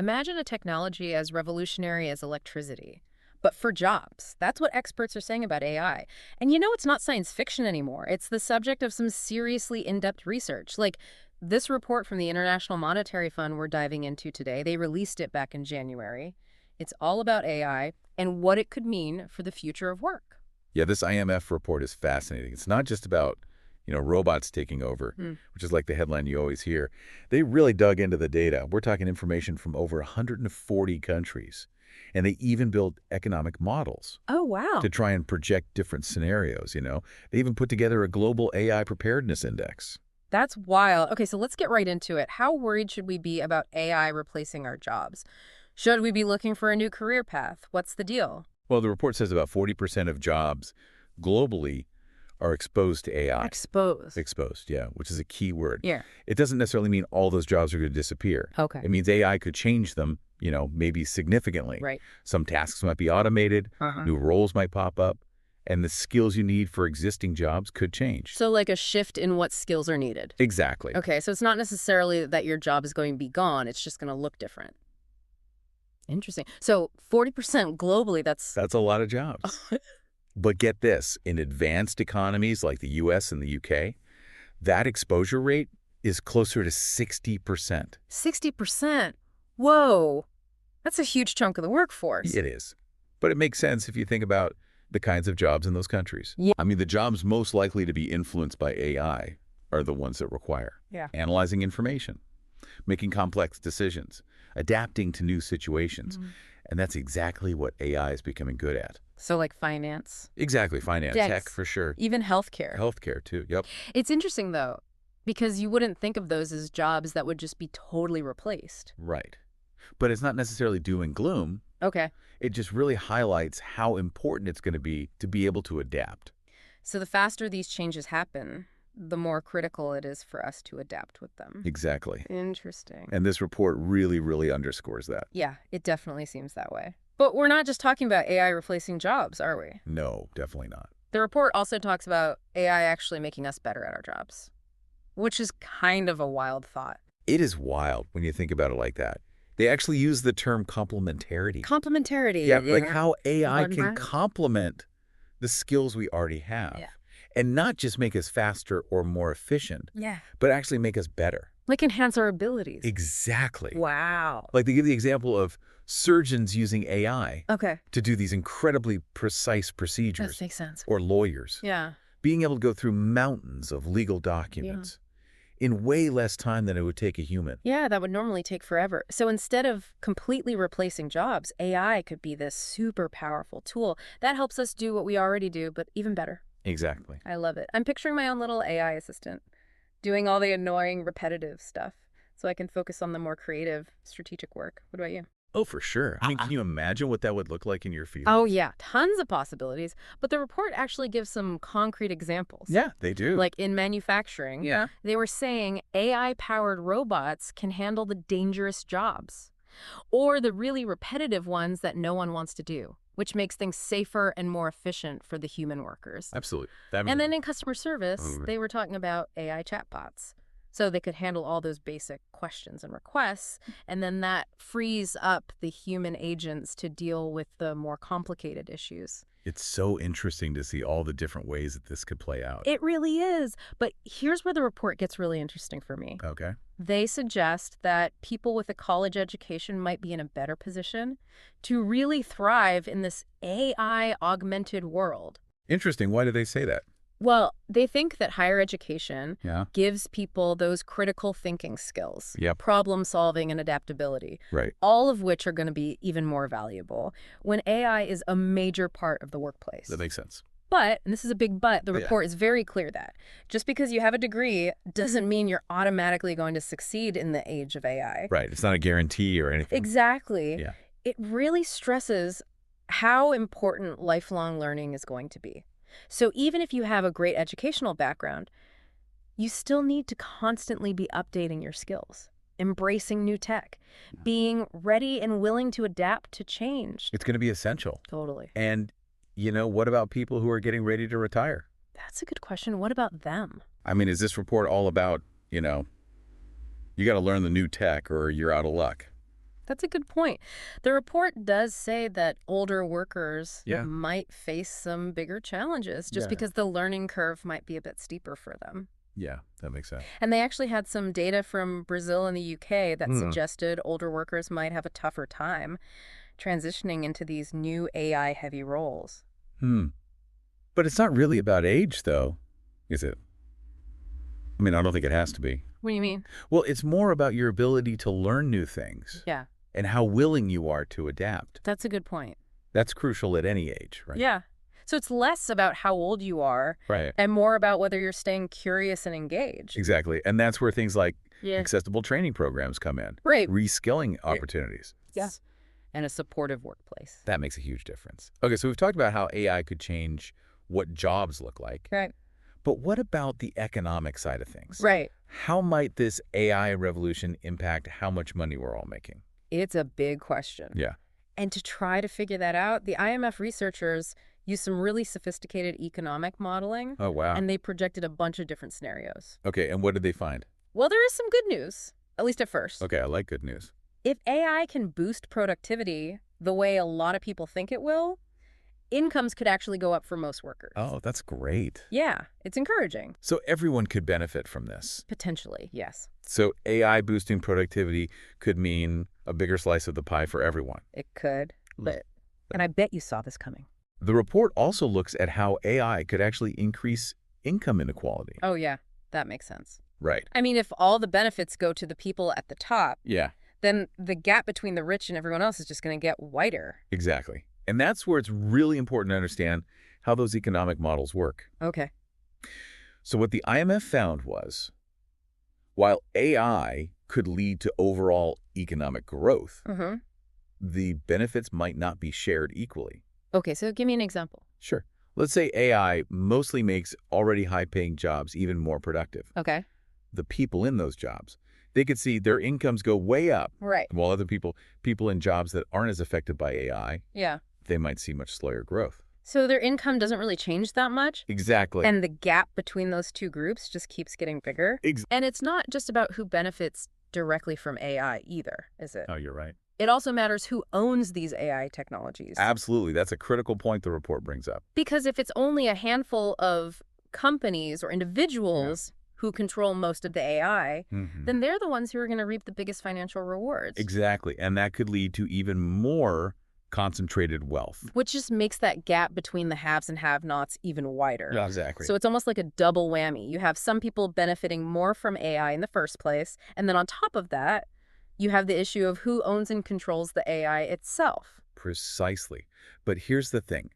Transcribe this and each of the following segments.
Imagine a technology as revolutionary as electricity. But for jobs, that's what experts are saying about AI. And it's not science fiction anymore. It's the subject of some seriously in-depth research. Like this report from the International Monetary Fund we're diving into today, they released it back in January. It's all about AI and what it could mean for the future of work. Yeah, this IMF report is fascinating. It's not just about, robots taking over, which is like the headline you always hear. They really dug into the data. We're talking information from over 140 countries. And they even built economic models. Oh, wow. To try and project different scenarios, They even put together a global AI preparedness index. That's wild. Okay, so let's get right into it. How worried should we be about AI replacing our jobs? Should we be looking for a new career path? What's the deal? Well, the report says about 40% of jobs globally are exposed to AI. Exposed. Exposed, yeah, which is a key word. Yeah. It doesn't necessarily mean all those jobs are going to disappear. Okay. It means AI could change them, maybe significantly. Right. Some tasks might be automated, new roles might pop up, and the skills you need for existing jobs could change. So like a shift in what skills are needed. Exactly. Okay, so it's not necessarily that your job is going to be gone. It's just going to look different. Interesting. So 40% globally, that's a lot of jobs. But get this, in advanced economies like the US and the UK, that exposure rate is closer to 60%. 60%? Whoa. That's a huge chunk of the workforce. It is. But it makes sense if you think about the kinds of jobs in those countries. Yeah. I mean, the jobs most likely to be influenced by AI are the ones that require analyzing information, making complex decisions, adapting to new situations. And that's exactly what AI is becoming good at. So like finance. Exactly. Finance, tech, for sure. Even healthcare. Healthcare, too. Yep. It's interesting, though, because you wouldn't think of those as jobs that would just be totally replaced. Right. But it's not necessarily doom and gloom. Okay. It just really highlights how important it's going to be able to adapt. So the faster these changes happen, the more critical it is for us to adapt with them. Exactly. Interesting. And this report really, really underscores that. Yeah, it definitely seems that way. But we're not just talking about AI replacing jobs, are we? No, definitely not. The report also talks about AI actually making us better at our jobs, which is kind of a wild thought. It is wild when you think about it like that. They actually use the term complementarity. Complementarity. Yeah, like how AI can complement the skills we already have. Yeah. And not just make us faster or more efficient, Yeah. but actually make us better. Like enhance our abilities. Exactly. Wow. Like they give the example of surgeons using AI to do these incredibly precise procedures. That makes sense. Or lawyers. Yeah. Being able to go through mountains of legal documents in way less time than it would take a human. Yeah, that would normally take forever. So instead of completely replacing jobs, AI could be this super powerful tool that helps us do what we already do, but even better. Exactly. I love it. I'm picturing my own little AI assistant doing all the annoying, repetitive stuff so I can focus on the more creative, strategic work. What about you? Oh, for sure. I mean, can you imagine what that would look like in your field? Oh, yeah. Tons of possibilities. But the report actually gives some concrete examples. Yeah, they do. Like in manufacturing, they were saying AI-powered robots can handle the dangerous jobs or the really repetitive ones that no one wants to do, which makes things safer and more efficient for the human workers. Absolutely. And then in customer service, they were talking about AI chatbots. So they could handle all those basic questions and requests, and then that frees up the human agents to deal with the more complicated issues. It's so interesting to see all the different ways that this could play out. It really is. But here's where the report gets really interesting for me. Okay. They suggest that people with a college education might be in a better position to really thrive in this AI-augmented world. Interesting. Why do they say that? Well, they think that higher education Yeah. gives people those critical thinking skills, Yep. problem solving and adaptability, Right. all of which are going to be even more valuable when AI is a major part of the workplace. That makes sense. But, and this is a big but, the report is very clear that just because you have a degree doesn't mean you're automatically going to succeed in the age of AI. Right. It's not a guarantee or anything. Exactly. Yeah. It really stresses how important lifelong learning is going to be. So even if you have a great educational background, you still need to constantly be updating your skills, embracing new tech, being ready and willing to adapt to change. It's going to be essential. Totally. And, what about people who are getting ready to retire? That's a good question. What about them? I mean, is this report all about, you got to learn the new tech or you're out of luck? That's a good point. The report does say that older workers Yeah. might face some bigger challenges just Yeah. because the learning curve might be a bit steeper for them. Yeah, that makes sense. And they actually had some data from Brazil and the UK that Hmm. suggested older workers might have a tougher time transitioning into these new AI-heavy roles. Hmm. But it's not really about age, though, is it? I mean, I don't think it has to be. What do you mean? Well, it's more about your ability to learn new things Yeah, and how willing you are to adapt. that's a good point. That's crucial at any age, right? Yeah. So it's less about how old you are Right. and more about whether you're staying curious and engaged. Exactly. And that's where things like Yeah. accessible training programs come in. Right. Reskilling opportunities. Yeah. And a supportive workplace. That makes a huge difference. Okay, so we've talked about how AI could change what jobs look like. Right. But what about the economic side of things? Right. How might this AI revolution impact how much money we're all making? It's a big question. Yeah. And to try to figure that out, the IMF researchers used some really sophisticated economic modeling, Oh, wow. and they projected a bunch of different scenarios. Okay, and what did they find? Well, there is some good news, at least at first. Okay, I like good news. If AI can boost productivity the way a lot of people think it will, incomes could actually go up for most workers. Oh, that's great. Yeah, it's encouraging. So everyone could benefit from this. Potentially, yes. So AI boosting productivity could mean a bigger slice of the pie for everyone. It could, and I bet you saw this coming. The report also looks at how AI could actually increase income inequality. Oh, yeah, that makes sense. Right. I mean, if all the benefits go to the people at the top, Yeah, then the gap between the rich and everyone else is just going to get wider. exactly. And that's where it's really important to understand how those economic models work. Okay. So what the IMF found was, while AI could lead to overall economic growth, Mm-hmm. the benefits might not be shared equally. Okay, so give me an example. Sure. Let's say AI mostly makes already high-paying jobs even more productive. Okay. The people in those jobs, they could see their incomes go way up, Right. while other people in jobs that aren't as affected by AI, Yeah. they might see much slower growth. So their income doesn't really change that much, Exactly. and the gap between those two groups just keeps getting bigger. And it's not just about who benefits directly from AI either, is it? Oh, you're right. It also matters who owns these AI technologies. Absolutely. That's a critical point the report brings up. Because if it's only a handful of companies or individuals who control most of the AI, then they're the ones who are going to reap the biggest financial rewards. Exactly. And that could lead to even more concentrated wealth. Which just makes that gap between the haves and have-nots even wider. Exactly. So it's almost like a double whammy. You have some people benefiting more from AI in the first place, and then on top of that, you have the issue of who owns and controls the AI itself. Precisely. But here's the thing.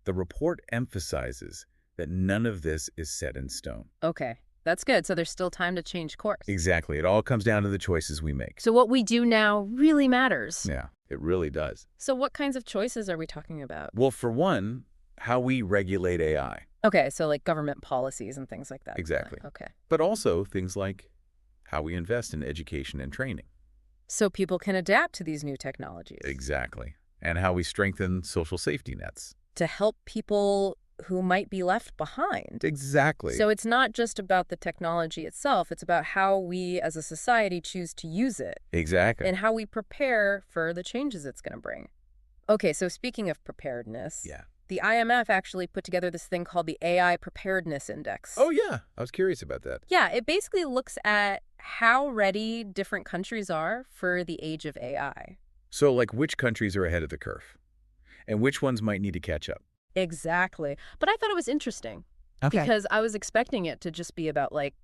The report emphasizes that none of this is set in stone. Okay, that's good. So there's still time to change course. Exactly. It all comes down to the choices we make. So what we do now really matters. Yeah, it really does. So what kinds of choices are we talking about? Well, for one, how we regulate AI. Okay, so like government policies and things like that. Exactly. Okay. But also things like how we invest in education and training. So people can adapt to these new technologies. Exactly. And how we strengthen social safety nets. To help people who might be left behind. Exactly. So it's not just about the technology itself, it's about how we as a society choose to use it. Exactly. And how we prepare for the changes it's going to bring. Okay, so speaking of preparedness, the IMF actually put together this thing called the AI Preparedness Index. Oh, yeah. I was curious about that. Yeah, it basically looks at how ready different countries are for the age of AI. So, like, which countries are ahead of the curve? And which ones might need to catch up? Exactly. But I thought it was interesting. Because I was expecting it to just be about, like,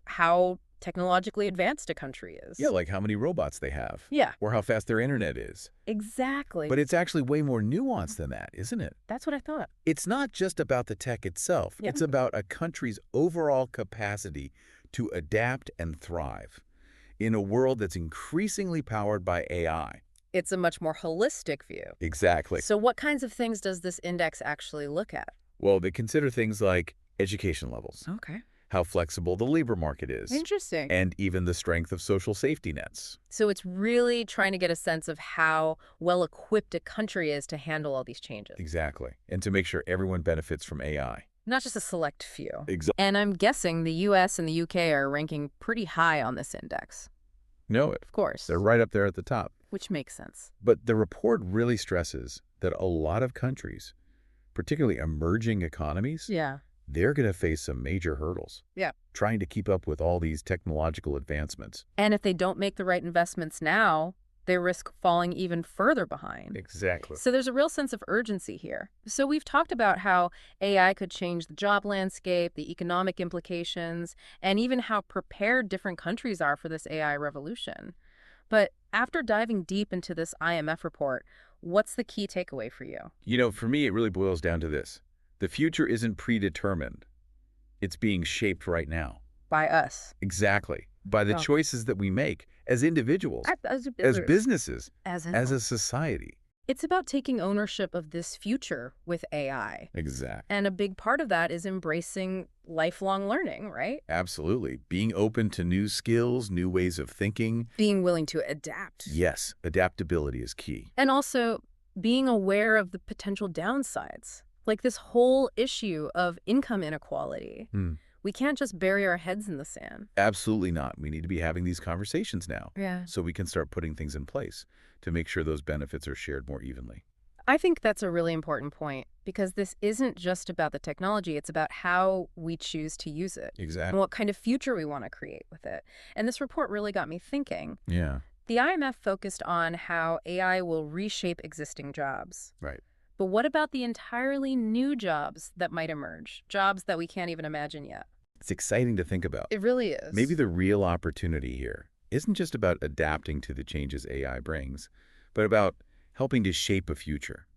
how technologically advanced a country is. Yeah, like how many robots they have. Yeah. Or how fast their internet is. Exactly. But it's actually way more nuanced than that, isn't it? That's what I thought. It's not just about the tech itself. Yeah. It's about a country's overall capacity to adapt and thrive in a world that's increasingly powered by AI. It's a much more holistic view. Exactly. So what kinds of things does this index actually look at? Well, they consider things like education levels, Okay. how flexible the labor market is, Interesting. and even the strength of social safety nets. So it's really trying to get a sense of how well-equipped a country is to handle all these changes. Exactly. And to make sure everyone benefits from AI. Not just a select few. Exactly. And I'm guessing the US and the UK are ranking pretty high on this index. No, Of course. they're right up there at the top. Which makes sense. But the report really stresses that a lot of countries, particularly emerging economies, Yeah. they're going to face some major hurdles Yeah. trying to keep up with all these technological advancements. And if they don't make the right investments now, they risk falling even further behind. Exactly. So there's a real sense of urgency here. So we've talked about how AI could change the job landscape, the economic implications, and even how prepared different countries are for this AI revolution. But after diving deep into this IMF report, what's the key takeaway for you? For me, it really boils down to this. The future isn't predetermined. It's being shaped right now. By us. Exactly. By the Oh. choices that we make as individuals, As as businesses, as as a society. It's about taking ownership of this future with AI. Exactly. And a big part of that is embracing lifelong learning, right? Absolutely. Being open to new skills, new ways of thinking. Being willing to adapt. Yes, adaptability is key. And also being aware of the potential downsides, like this whole issue of income inequality. We can't just bury our heads in the sand. Absolutely not. We need to be having these conversations now Yeah. so we can start putting things in place to make sure those benefits are shared more evenly. I think that's a really important point because this isn't just about the technology. It's about how we choose to use it and Exactly. what kind of future we want to create with it. And this report really got me thinking. Yeah, The IMF focused on how AI will reshape existing jobs. right. But what about the entirely new jobs that might emerge? Jobs that we can't even imagine yet. It's exciting to think about. It really is. Maybe the real opportunity here isn't just about adapting to the changes AI brings, but about helping to shape a future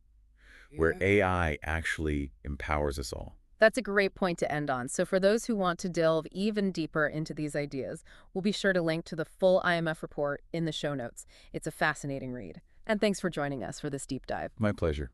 where AI actually empowers us all. That's a great point to end on. So for those who want to delve even deeper into these ideas, we'll be sure to link to the full IMF report in the show notes. It's a fascinating read. And thanks for joining us for this deep dive. My pleasure.